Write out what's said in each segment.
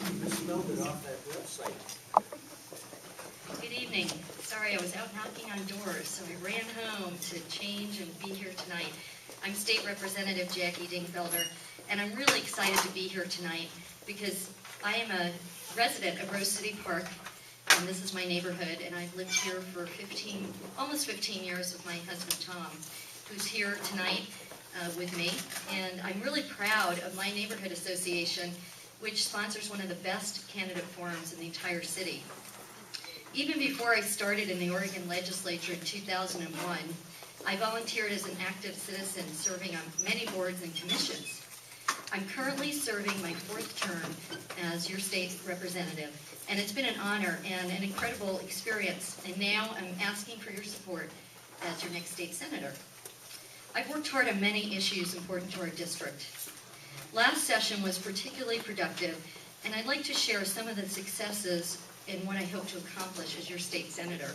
Misspelled it off that website. Good evening. Sorry, I was out knocking on doors, so I ran home to change and be here tonight. I'm State Representative Jackie Dingfelder, and I'm really excited to be here tonight because I am a resident of Rose City Park, and this is my neighborhood, and I've lived here for almost 15 years with my husband Tom, who's here tonight with me. And I'm really proud of my neighborhood association, which sponsors one of the best candidate forums in the entire city. Even before I started in the Oregon legislature in 2001, I volunteered as an active citizen serving on many boards and commissions. I'm currently serving my 4th term as your state representative, and it's been an honor and an incredible experience, and now I'm asking for your support as your next state senator. I've worked hard on many issues important to our district. Last session was particularly productive, and I'd like to share some of the successes in what I hope to accomplish as your state senator.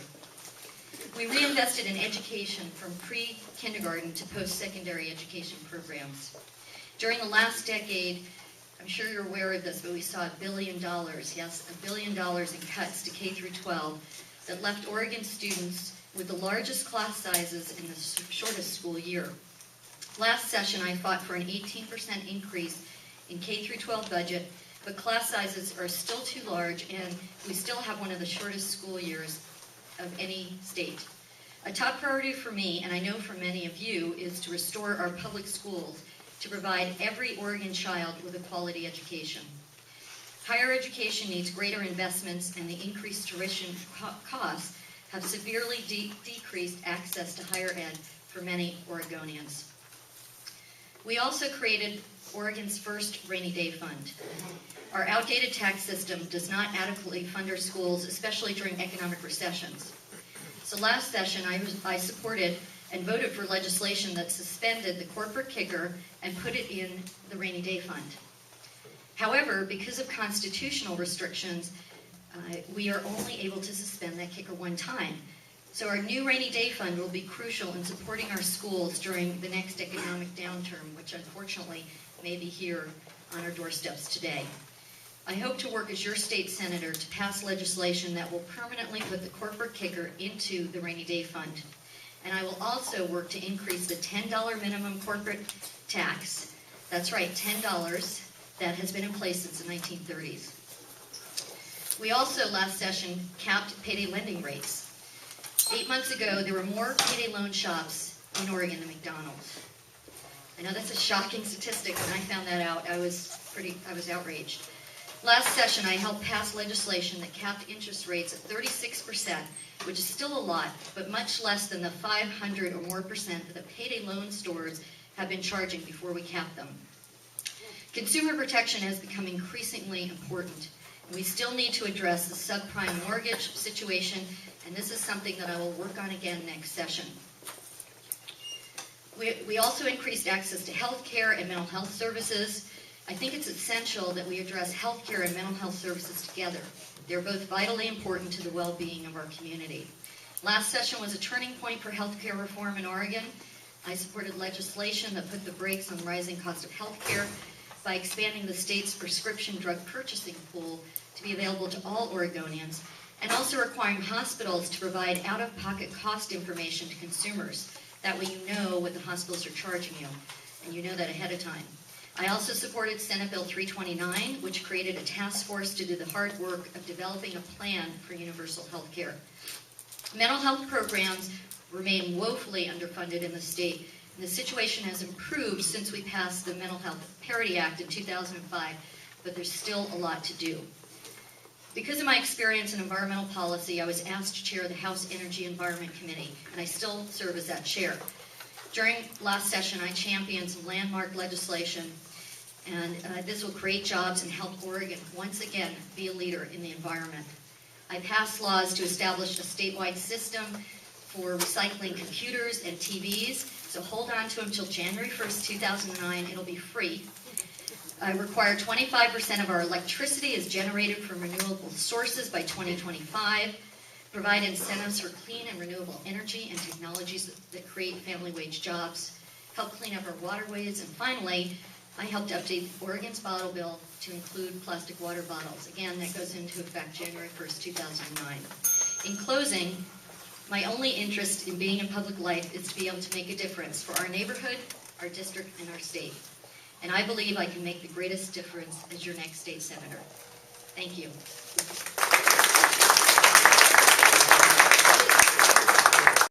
We reinvested in education from pre-kindergarten to post-secondary education programs. During the last decade, I'm sure you're aware of this, but we saw $1 billion, yes, $1 billion in cuts to K through 12 that left Oregon students with the largest class sizes in the shortest school year. Last session, I fought for an 18% increase in K through 12 budget, but class sizes are still too large, and we still have one of the shortest school years of any state. A top priority for me, and I know for many of you, is to restore our public schools to provide every Oregon child with a quality education. Higher education needs greater investments, and the increased tuition costs have severely decreased access to higher ed for many Oregonians. We also created Oregon's first rainy day fund. Our outdated tax system does not adequately fund our schools, especially during economic recessions. So last session, I supported and voted for legislation that suspended the corporate kicker and put it in the rainy day fund. However, because of constitutional restrictions, we are only able to suspend that kicker one time. So our new rainy day fund will be crucial in supporting our schools during the next economic downturn, which unfortunately may be here on our doorsteps today. I hope to work as your state senator to pass legislation that will permanently put the corporate kicker into the rainy day fund. And I will also work to increase the $10 minimum corporate tax. That's right, $10 that has been in place since the 1930s. We also, last session, capped payday lending rates. 8 months ago, there were more payday loan shops in Oregon than McDonald's. I know that's a shocking statistic. When I found that out, I was outraged. Last session, I helped pass legislation that capped interest rates at 36%, which is still a lot, but much less than the 500 or more percent that the payday loan stores have been charging before we capped them. Consumer protection has become increasingly important, and we still need to address the subprime mortgage situation, and this is something that I will work on again next session. We also increased access to health care and mental health services. I think it's essential that we address health care and mental health services together. They're both vitally important to the well-being of our community. Last session was a turning point for health care reform in Oregon. I supported legislation that put the brakes on the rising cost of health care by expanding the state's prescription drug purchasing pool to be available to all Oregonians, and also requiring hospitals to provide out-of-pocket cost information to consumers. That way you know what the hospitals are charging you, and you know that ahead of time. I also supported Senate Bill 329, which created a task force to do the hard work of developing a plan for universal health care. Mental health programs remain woefully underfunded in the state, and the situation has improved since we passed the Mental Health Parity Act in 2005, but there's still a lot to do. Because of my experience in environmental policy, I was asked to chair the House Energy Environment Committee, and I still serve as that chair. During last session, I championed some landmark legislation, and this will create jobs and help Oregon once again be a leader in the environment. I passed laws to establish a statewide system for recycling computers and TVs, so hold on to them until January 1st, 2009. It'll be free. I require 25% of our electricity is generated from renewable sources by 2025. Provide incentives for clean and renewable energy and technologies that create family wage jobs. Help clean up our waterways. And finally, I helped update Oregon's bottle bill to include plastic water bottles. Again, that goes into effect January 1st, 2009. In closing, my only interest in being in public life is to be able to make a difference for our neighborhood, our district, and our state. And I believe I can make the greatest difference as your next state senator. Thank you.